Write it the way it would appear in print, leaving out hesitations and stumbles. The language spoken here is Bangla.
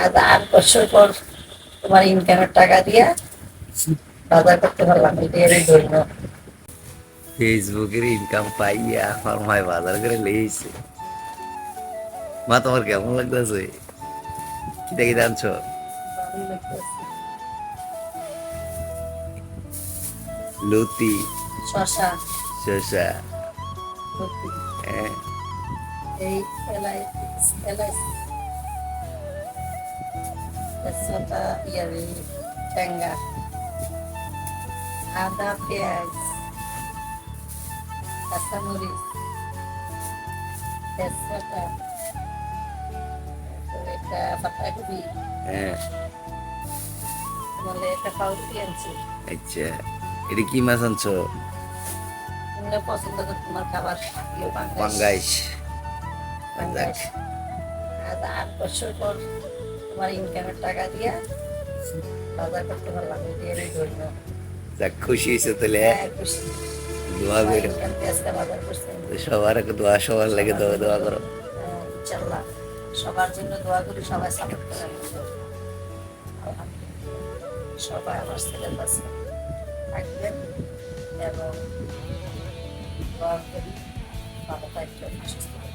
আজ 8 বছর পর তোমার ইনকামের টাকা দিয়া বাজার করতে পারলাম, এটাই ধন্য। ফেসবুকের ইনকাম পাইয়া আমার মায় বাজার করে লেগেছে। মা তোমার কেমন লাগতেছে? কিটা কি জানছো? ভালোই লাগতেছে। লতি, শশা, শসা, লতি, হ্যাঁ, এই এলাই এলাই তেজপাতা, ইয়ারি, ঠেঙ্গা, আদা, পেঁয়াজ, কাঁচামরিচ, তেজপাতা, তারপরে একটা পাতাকপি, হ্যাঁ। বলে একটা পাউরুটি আনছি। আচ্ছা, এটা কি মাছ আনছো? তোমরা পছন্দ করো তোমার খাবার, প্রিয় বাংলাদেশ। পাঙ্গাইশ। যাক, বাংলাদেশ। আজ 8 বছর পর তোমার ইনকামের টাকা দিয়া বাজার করতে পারলাম, এটাই ধন্য। যাক, খুশি হয়েছে তাহলে। হ্যাঁ, খুশি। দোয়া আমার করো। ইনকাম দিয়ে আজকে বাজার করছি। সবার দোয়া, সবার লাগে দোয়া দোয়া করো। ইনশাল্লাহ সবার জন্য দোয়া করি, সবাই সাপোর্ট করে আমাকে। আলহামদুলিল্লাহ। সবাই আমার ছেলের কাছে থাকবেন এবং দোয়া করি ভালো থাকবেন, সুস্থ থাকবেন।